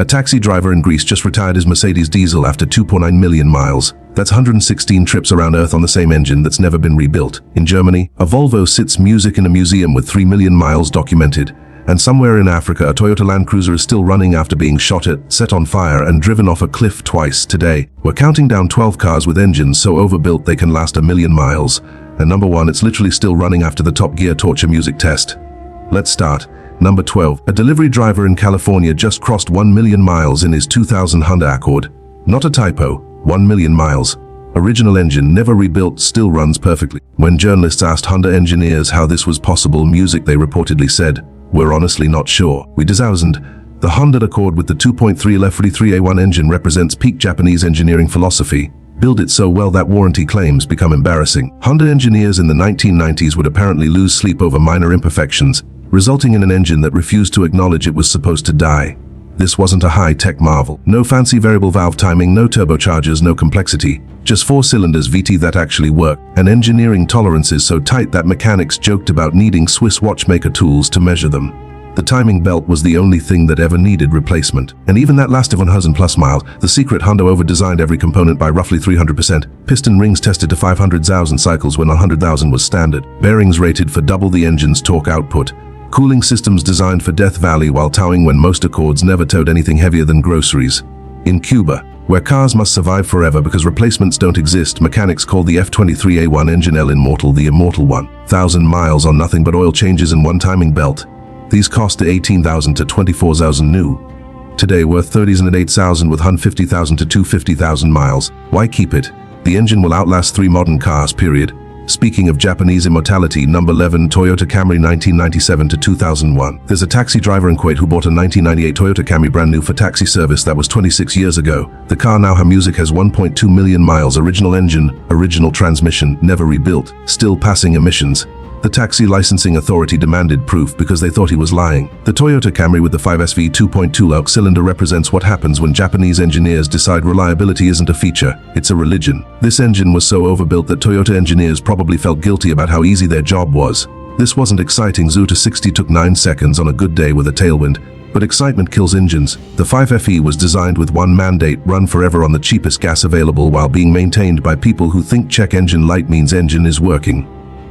A taxi driver in Greece just retired his Mercedes diesel after 2.9 million miles. That's 116 trips around Earth on the same engine that's never been rebuilt. In Germany, a Volvo sits music in a museum with 3 million miles documented. And somewhere in Africa, a Toyota Land Cruiser is still running after being shot at, set on fire, and driven off a cliff twice today. We're counting down 12 cars with engines so overbuilt they can last 1 million miles. And number 1, it's literally still running after the Top Gear torture music test. Let's start. Number 12. A delivery driver in California just crossed 1 million miles in his 2000 Honda Accord. Not a typo, 1 million miles. Original engine, never rebuilt, still runs perfectly. When journalists asked Honda engineers how this was possible, music, they reportedly said, "We're honestly not sure." We 2000. The Honda Accord with the 2.3 L43A1 engine represents peak Japanese engineering philosophy. Build it so well that warranty claims become embarrassing. Honda engineers in the 1990s would apparently lose sleep over minor imperfections, resulting in an engine that refused to acknowledge it was supposed to die. This wasn't a high-tech marvel. No fancy variable valve timing, no turbochargers, no complexity. Just 4 cylinders VT that actually work. And engineering tolerances so tight that mechanics joked about needing Swiss watchmaker tools to measure them. The timing belt was the only thing that ever needed replacement. And even that lasted 100+ miles. The secret, Honda over-designed every component by roughly 300%. Piston rings tested to 500,000 cycles when 100,000 was standard. Bearings rated for double the engine's torque output. Cooling systems designed for Death Valley while towing when most Accords never towed anything heavier than groceries. In Cuba, where cars must survive forever because replacements don't exist, mechanics call the F23A1 engine El Immortal the Immortal One. 1,000 miles on nothing but oil changes and one timing belt. These cost 18,000 to 24,000 new. Today worth 30s and 8,000 with 150,000 to 250,000 miles. Why keep it? The engine will outlast 3 modern cars, period. Speaking of Japanese immortality, number 11, Toyota Camry 1997 to 2001. There's a taxi driver in Kuwait who bought a 1998 Toyota Camry brand new for taxi service that was 26 years ago. The car now music has 1.2 million miles, original engine, original transmission, never rebuilt, still passing emissions. The taxi licensing authority demanded proof because they thought he was lying. The Toyota Camry with the 5SV 2.2 cylinder represents what happens when Japanese engineers decide reliability isn't a feature, it's a religion. This engine was so overbuilt that Toyota engineers probably felt guilty about how easy their job was. This wasn't exciting. 0 to 60 took 9 seconds on a good day with a tailwind. But excitement kills engines. The 5FE was designed with one mandate: run forever on the cheapest gas available while being maintained by people who think check engine light means engine is working.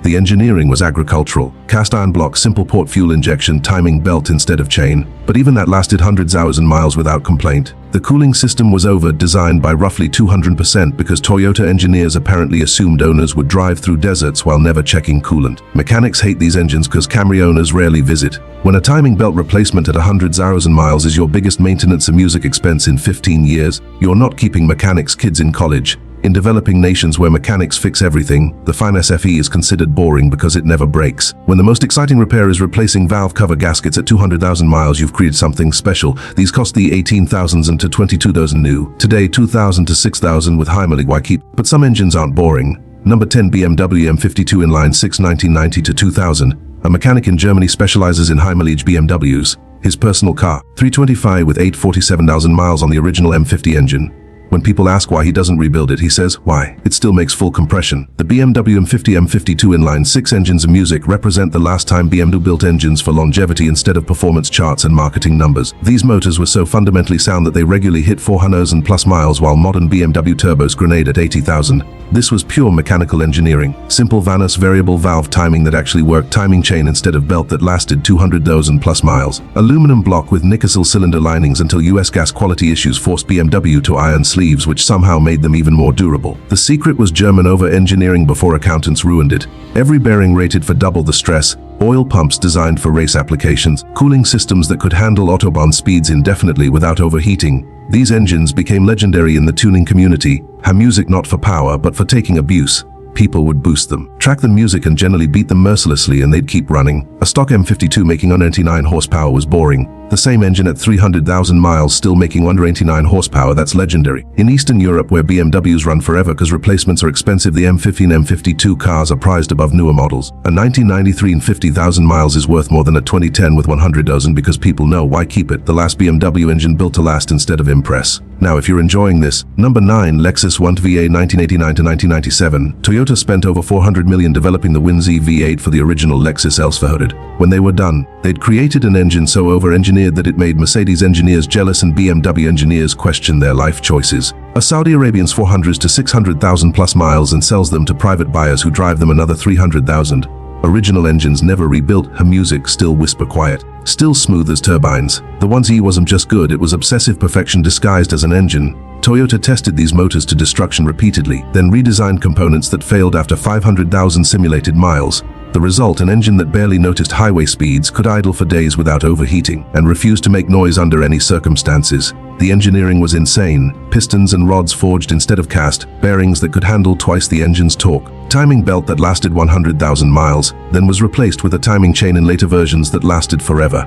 The engineering was agricultural. Cast iron block, simple port fuel injection, timing belt instead of chain. But even that lasted hundreds hours and miles without complaint. The cooling system was over-designed by roughly 200% because Toyota engineers apparently assumed owners would drive through deserts while never checking coolant. Mechanics hate these engines because Camry owners rarely visit. When a timing belt replacement at 100 hours and miles is your biggest maintenance and music expense in 15 years, you're not keeping mechanics' kids in college. In developing nations where mechanics fix everything, the fine SFE is considered boring because it never breaks. When the most exciting repair is replacing valve cover gaskets at 200,000 miles, you've created something special. These cost the 18,000 to 22,000 new. Today, 2,000 to 6,000 with high mileage. Why keep? But some engines aren't boring. Number 10, BMW M52 inline 6 1990 to 2000. A mechanic in Germany specializes in high mileage BMWs. His personal car, 325 with 847,000 miles on the original M50 engine. When people ask why he doesn't rebuild it, he says, why? It still makes full compression. The BMW M50 M52 inline 6 engines and music represent the last time BMW built engines for longevity instead of performance charts and marketing numbers. These motors were so fundamentally sound that they regularly hit 400+ miles while modern BMW turbos grenade at 80,000. This was pure mechanical engineering. Simple Vanus variable valve timing that actually worked, timing chain instead of belt that lasted 200,000+ miles. Aluminum block with nickel cylinder linings until US gas quality issues forced BMW to iron sleeves, which somehow made them even more durable. The secret was German over-engineering before accountants ruined it. Every bearing rated for double the stress, oil pumps designed for race applications, cooling systems that could handle Autobahn speeds indefinitely without overheating. These engines became legendary in the tuning community. Music not for power, but for taking abuse. People would boost them, track the music and generally beat them mercilessly, and they'd keep running. A stock M52 making under 89 horsepower was boring. The same engine at 300,000 miles still making under 89 horsepower, that's legendary. In Eastern Europe, where BMWs run forever because replacements are expensive, the M15 and M52 cars are prized above newer models. A 1993 and 50,000 miles is worth more than a 2010 with 100,000 because people know, why keep it? The last BMW engine built to last instead of impress. Now if you're enjoying this, number 9, Lexus WNT VA 1989 to 1997. Toyota spent over 400 million developing the WNZ V8 for the original Lexus Elsverhooded. When they were done, they'd created an engine so over-engineered engineered that it made Mercedes engineers jealous and BMW engineers question their life choices. A Saudi Arabian's 400s to 600,000 plus miles and sells them to private buyers who drive them another 300,000. Original engines never rebuilt, her music still whisper quiet, still smooth as turbines. The 1Z wasn't just good, it was obsessive perfection disguised as an engine. Toyota tested these motors to destruction repeatedly, then redesigned components that failed after 500,000 simulated miles. The result, an engine that barely noticed highway speeds, could idle for days without overheating, and refused to make noise under any circumstances. The engineering was insane. Pistons and rods forged instead of cast, bearings that could handle twice the engine's torque, timing belt that lasted 100,000 miles, then was replaced with a timing chain in later versions that lasted forever.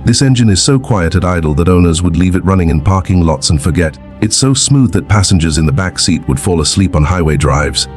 This engine is so quiet at idle that owners would leave it running in parking lots and forget. It's so smooth that passengers in the back seat would fall asleep on highway drives.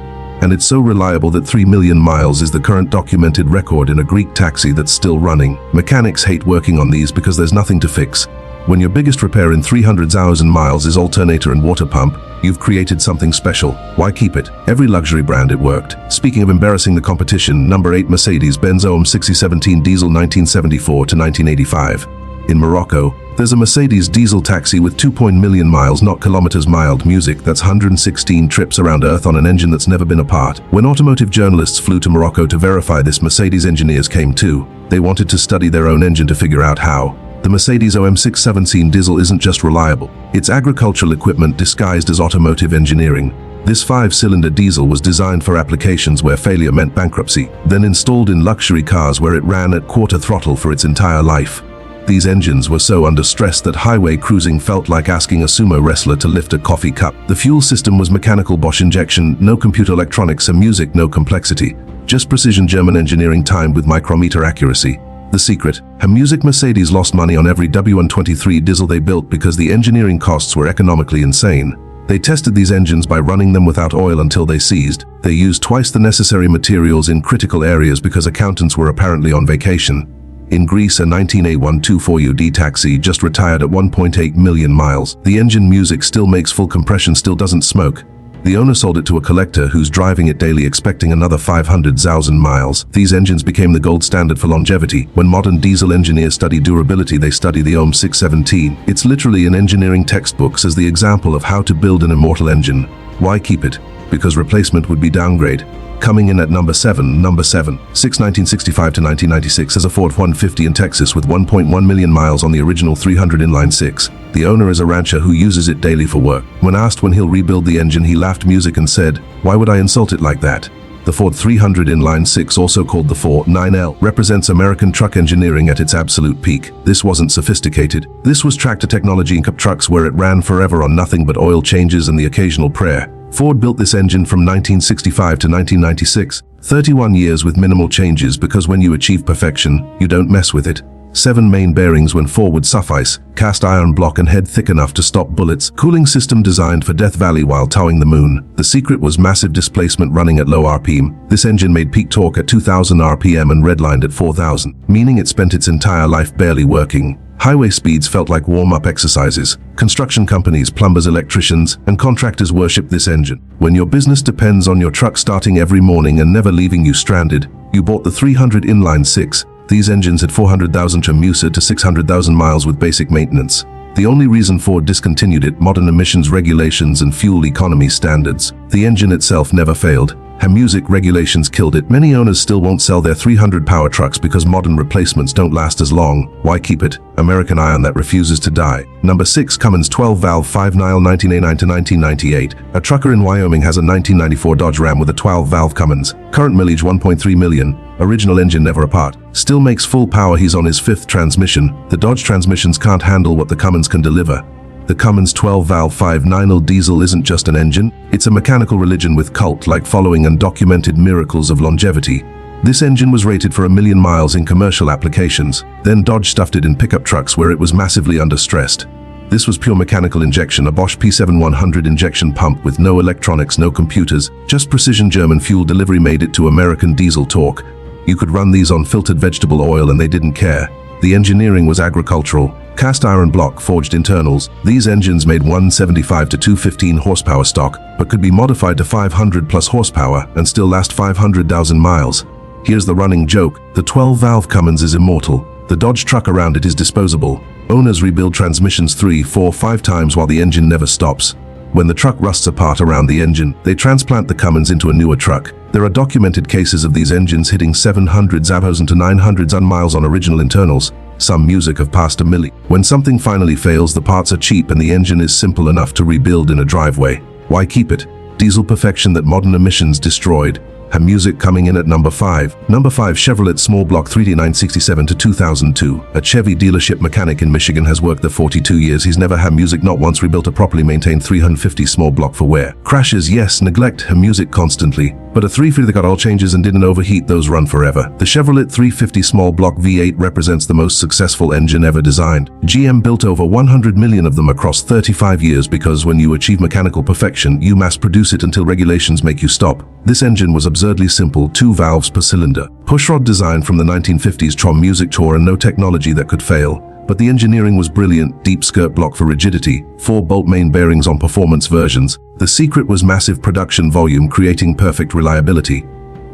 And it's so reliable that 3 million miles is the current documented record in a Greek taxi that's still running. Mechanics hate working on these because there's nothing to fix. When your biggest repair in 300,000 miles is alternator and water pump, you've created something special. Why keep it? Every luxury brand it worked. Speaking of embarrassing the competition, number 8 Mercedes-Benz OM 6017 diesel 1974 to 1985. In Morocco, there's a Mercedes diesel taxi with 2 million miles, not kilometers, mild music that's 116 trips around Earth on an engine that's never been apart. When automotive journalists flew to Morocco to verify this, Mercedes engineers came too. They wanted to study their own engine to figure out how. The Mercedes OM 617 diesel isn't just reliable, it's agricultural equipment disguised as automotive engineering. This 5-cylinder diesel was designed for applications where failure meant bankruptcy, then installed in luxury cars where it ran at quarter throttle for its entire life. These engines were so under stress that highway cruising felt like asking a sumo wrestler to lift a coffee cup. The fuel system was mechanical Bosch injection, no computer electronics and music, no complexity. Just precision German engineering timed with micrometer accuracy. The secret: her music. Mercedes lost money on every W123 diesel they built because the engineering costs were economically insane. They tested these engines by running them without oil until they seized. They used twice the necessary materials in critical areas because accountants were apparently on vacation. In Greece, a 19A124UD taxi just retired at 1.8 million miles. The engine music still makes full compression, still doesn't smoke. The owner sold it to a collector who's driving it daily expecting another 500,000 miles. These engines became the gold standard for longevity. When modern diesel engineers study durability, they study the OM 617. It's literally in engineering textbooks as the example of how to build an immortal engine. Why keep it? Because replacement would be downgrade. Coming in at number 7, 1965 to 1996 as a Ford 150 in Texas with 1.1 million miles on the original 300 inline 6. The owner is a rancher who uses it daily for work. When asked when he'll rebuild the engine, he laughed music and said, "Why would I insult it like that?" The Ford 300 inline 6, also called the 49L, represents American truck engineering at its absolute peak. This wasn't sophisticated. This was tractor technology in pickup trucks where it ran forever on nothing but oil changes and the occasional prayer. Ford built this engine from 1965 to 1996, 31 years with minimal changes, because when you achieve perfection, you don't mess with it. 7 main bearings when forward suffice, cast iron block and head thick enough to stop bullets, cooling system designed for Death Valley while towing the moon. The secret was massive displacement running at low RPM. This engine made peak torque at 2000 RPM and redlined at 4000, meaning it spent its entire life barely working. Highway speeds felt like warm-up exercises. Construction companies, plumbers, electricians, and contractors worshipped this engine. When your business depends on your truck starting every morning and never leaving you stranded, you bought the 300 inline 6. These engines had 400,000 to 600,000 miles with basic maintenance. The only reason Ford discontinued it: modern emissions regulations and fuel economy standards. The engine itself never failed. Her music regulations killed it. Many owners still won't sell their 300 power trucks because modern replacements don't last as long. Why keep it? American iron that refuses to die. Number 6 Cummins 12-valve 5-nile 1989 to 1998. A trucker in Wyoming has a 1994 Dodge Ram with a 12-valve Cummins. Current mileage 1.3 million. Original engine never apart. Still makes full power. He's on his 5th transmission. The Dodge transmissions can't handle what the Cummins can deliver. The Cummins 12-valve 5-nile diesel isn't just an engine, it's a mechanical religion with cult-like following and documented miracles of longevity. This engine was rated for 1 million miles in commercial applications. Then Dodge stuffed it in pickup trucks where it was massively understressed. This was pure mechanical injection, a Bosch P7100 injection pump with no electronics, no computers, just precision. German fuel delivery made it to American diesel torque. You could run these on filtered vegetable oil and they didn't care. The engineering was agricultural. Cast iron block forged internals. These engines made 175 to 215 horsepower stock, but could be modified to 500 plus horsepower and still last 500,000 miles. Here's the running joke: the 12-valve Cummins is immortal. The Dodge truck around it is disposable. Owners rebuild transmissions 3, 4, 5 times while the engine never stops. When the truck rusts apart around the engine, they transplant the Cummins into a newer truck. There are documented cases of these engines hitting 700,000 to 900,000 miles on original internals. Some music have passed a milli. When something finally fails, the parts are cheap and the engine is simple enough to rebuild in a driveway. Why keep it? Diesel perfection that modern emissions destroyed. Her music coming in at number 5. Number 5, Chevrolet Small Block 3D967 to 2002. A Chevy dealership mechanic in Michigan has worked there 42 years. He's never had music, not once rebuilt a properly maintained 350 small block for wear. Crashes, yes, neglect her music constantly. But a 350 that got oil changes and didn't overheat, those run forever. The Chevrolet 350 small block V8 represents the most successful engine ever designed. GM built over 100 million of them across 35 years because when you achieve mechanical perfection, you mass produce it until regulations make you stop. This engine was absurdly simple, 2 valves per cylinder. Pushrod design from the 1950s, Trom music tour, and no technology that could fail. But the engineering was brilliant, deep skirt block for rigidity, 4 bolt main bearings on performance versions. The secret was massive production volume, creating perfect reliability.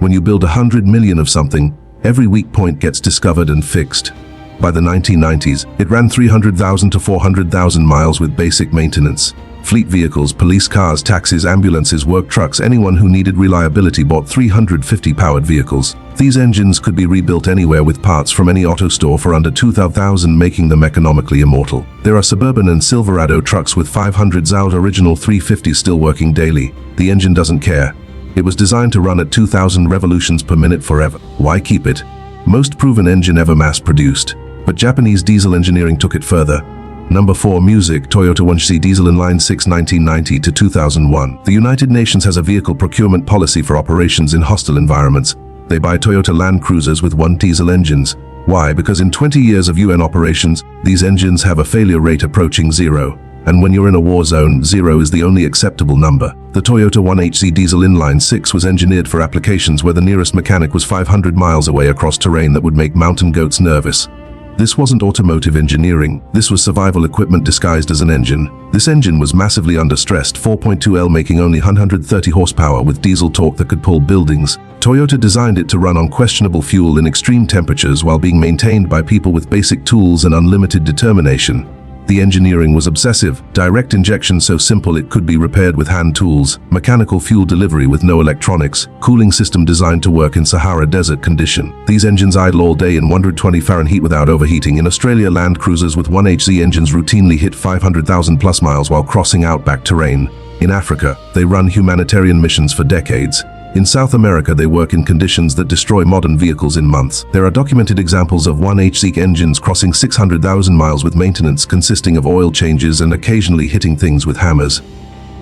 When you build 100 million of something, every weak point gets discovered and fixed. By the 1990s, it ran 300,000 to 400,000 miles with basic maintenance. Fleet vehicles, police cars, taxis, ambulances, work trucks, anyone who needed reliability bought 350 powered vehicles. These engines could be rebuilt anywhere with parts from any auto store for under $2,000, making them economically immortal. There are Suburban and Silverado trucks with 500,000 original 350s still working daily. The engine doesn't care. It was designed to run at 2,000 revolutions per minute forever. Why keep it? Most proven engine ever mass-produced. But Japanese diesel engineering took it further. Number 4, music, Toyota 1C diesel inline 6 1990 to 2001. The United Nations has a vehicle procurement policy for operations in hostile environments. They buy Toyota Land Cruisers with 1 diesel engines. Why? Because in 20 years of UN operations, these engines have a failure rate approaching 0. And when you're in a war zone, 0 is the only acceptable number. The Toyota 1HC diesel inline 6 was engineered for applications where the nearest mechanic was 500 miles away across terrain that would make mountain goats nervous. This wasn't automotive engineering. This was survival equipment disguised as an engine. This engine was massively understressed, 4.2L, making only 130 horsepower with diesel torque that could pull buildings. Toyota designed it to run on questionable fuel in extreme temperatures while being maintained by people with basic tools and unlimited determination. The engineering was obsessive. Direct injection so simple it could be repaired with hand tools. Mechanical fuel delivery with no electronics. Cooling system designed to work in Sahara Desert condition. These engines idle all day in 120 Fahrenheit without overheating. In Australia, Land Cruisers with 1HZ engines routinely hit 500,000 plus miles while crossing outback terrain. In Africa, they run humanitarian missions for decades. In South America, they work in conditions that destroy modern vehicles in months. There are documented examples of 1HZ engines crossing 600,000 miles with maintenance consisting of oil changes and occasionally hitting things with hammers.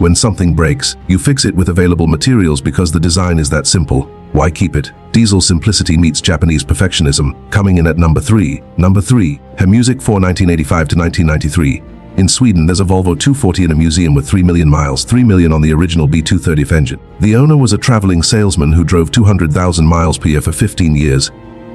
When something breaks, you fix it with available materials because the design is that simple. Why keep it? Diesel simplicity meets Japanese perfectionism, coming in at number 3. Number 3, her music 4 1985 to 1993. In Sweden, there's a Volvo 240 in a museum with 3 million miles, 3 million on the original B230 engine. The owner was a traveling salesman who drove 200,000 miles per year for 15 years.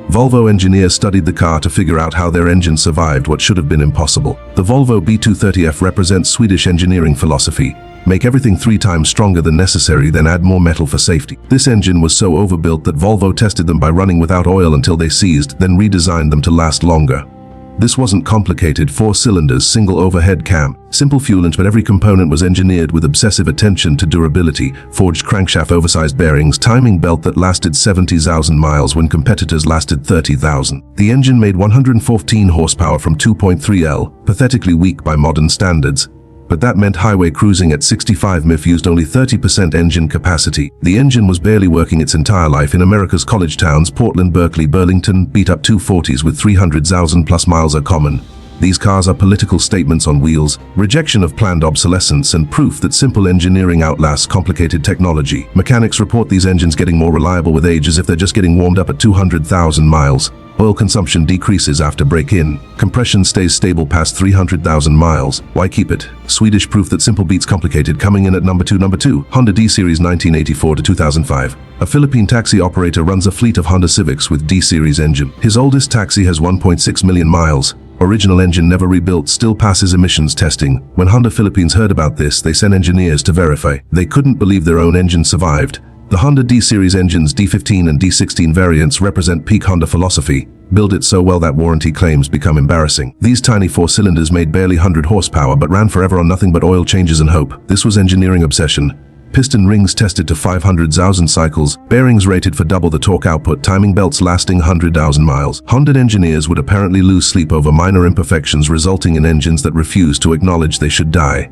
Volvo engineers studied the car to figure out how their engine survived what should have been impossible. The Volvo B230F represents Swedish engineering philosophy. Make everything 3 times stronger than necessary, then add more metal for safety. This engine was so overbuilt that Volvo tested them by running without oil until they seized, then redesigned them to last longer. This wasn't complicated, 4 cylinders, single overhead cam, simple fuel inch, but every component was engineered with obsessive attention to durability, forged crankshaft, oversized bearings, timing belt that lasted 70,000 miles when competitors lasted 30,000. The engine made 114 horsepower from 2.3L, pathetically weak by modern standards. But that meant highway cruising at 65 mph used only 30% engine capacity. The engine was barely working its entire life. In America's college towns, Portland, Berkeley, Burlington, beat-up 240s with 300,000 plus miles are common. These cars are political statements on wheels, rejection of planned obsolescence, and proof that simple engineering outlasts complicated technology. Mechanics report these engines getting more reliable with age as if they're just getting warmed up at 200,000 miles. Oil consumption decreases after break-in. Compression stays stable past 300,000 miles. Why keep it? Swedish proof that simple beats complicated, coming in at number 2. Number 2, Honda D-Series 1984 to 2005. A Philippine taxi operator runs a fleet of Honda Civics with D-Series engine. His oldest taxi has 1.6 million miles. Original engine never rebuilt, still passes emissions testing. When Honda Philippines heard about this, they sent engineers to verify. They couldn't believe their own engine survived. The Honda D-Series engines D15 and D16 variants represent peak Honda philosophy. Build it so well that warranty claims become embarrassing. These tiny four-cylinders made barely 100 horsepower but ran forever on nothing but oil changes and hope. This was engineering obsession. Piston rings tested to 500,000 cycles, bearings rated for double the torque output, timing belts lasting 100,000 miles. Honda engineers would apparently lose sleep over minor imperfections, resulting in engines that refused to acknowledge they should die.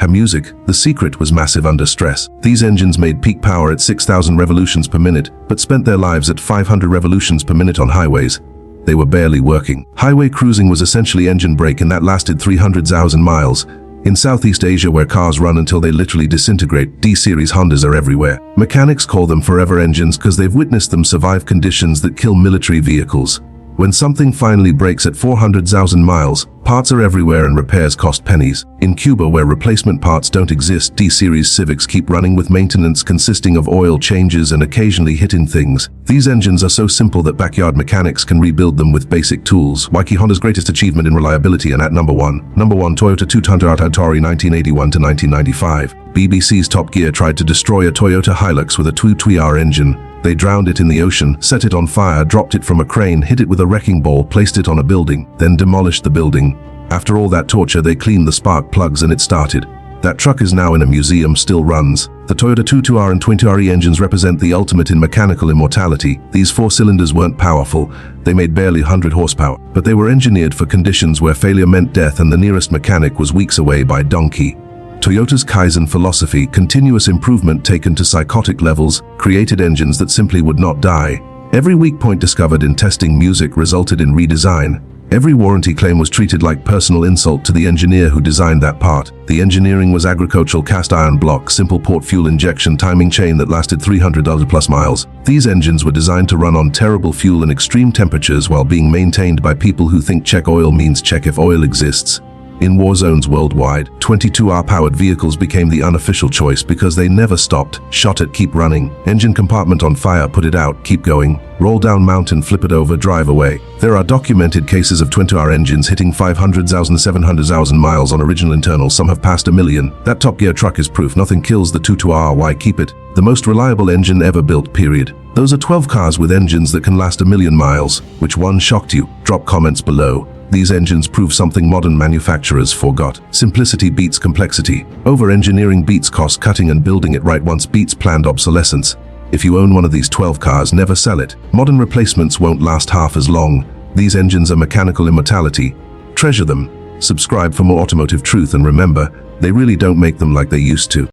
Her music, the secret was massive under stress. These engines made peak power at 6,000 revolutions per minute, but spent their lives at 500 revolutions per minute on highways. They were barely working. Highway cruising was essentially engine brake, and that lasted 300,000 miles. In Southeast Asia, where cars run until they literally disintegrate, D-Series Hondas are everywhere. Mechanics call them forever engines because they've witnessed them survive conditions that kill military vehicles. When something finally breaks at 400,000 miles, parts are everywhere and repairs cost pennies. In Cuba, where replacement parts don't exist, D-Series Civics keep running with maintenance consisting of oil changes and occasionally hitting things. These engines are so simple that backyard mechanics can rebuild them with basic tools. Waiki Honda's greatest achievement in reliability, and at number one, Toyota 200 Atari 1981 to 1995. BBC's Top Gear tried to destroy a Toyota Hilux with a 2.2R engine. They drowned it in the ocean, set it on fire, dropped it from a crane, hit it with a wrecking ball, placed it on a building, then demolished the building. After all that torture, they cleaned the spark plugs and it started. That truck is now in a museum, still runs. The Toyota 2.2R and 20RE engines represent the ultimate in mechanical immortality. These four cylinders weren't powerful. They made barely 100 horsepower, but they were engineered for conditions where failure meant death and the nearest mechanic was weeks away by donkey. Toyota's Kaizen philosophy, continuous improvement taken to psychotic levels, created engines that simply would not die. Every weak point discovered in testing music resulted in redesign. Every warranty claim was treated like personal insult to the engineer who designed that part. The engineering was agricultural cast iron block, simple port fuel injection timing chain that lasted 300 plus miles. These engines were designed to run on terrible fuel and extreme temperatures while being maintained by people who think check oil means check if oil exists. In war zones worldwide, 22R-powered vehicles became the unofficial choice because they never stopped. Shot it, keep running. Engine compartment on fire, put it out, keep going. Roll down mountain, flip it over, drive away. There are documented cases of 20R engines hitting 500,000, 700,000 miles on original internals. Some have passed 1 million. That Top Gear truck is proof. Nothing kills the 22R. Why keep it? The most reliable engine ever built, period. Those are 12 cars with engines that can last 1 million miles. Which one shocked you? Drop comments below. These engines prove something modern manufacturers forgot. Simplicity beats complexity. Over-engineering beats cost-cutting, and building it right once beats planned obsolescence. If you own one of these 12 cars, never sell it. Modern replacements won't last half as long. These engines are mechanical immortality. Treasure them. Subscribe for more automotive truth, and remember, they really don't make them like they used to.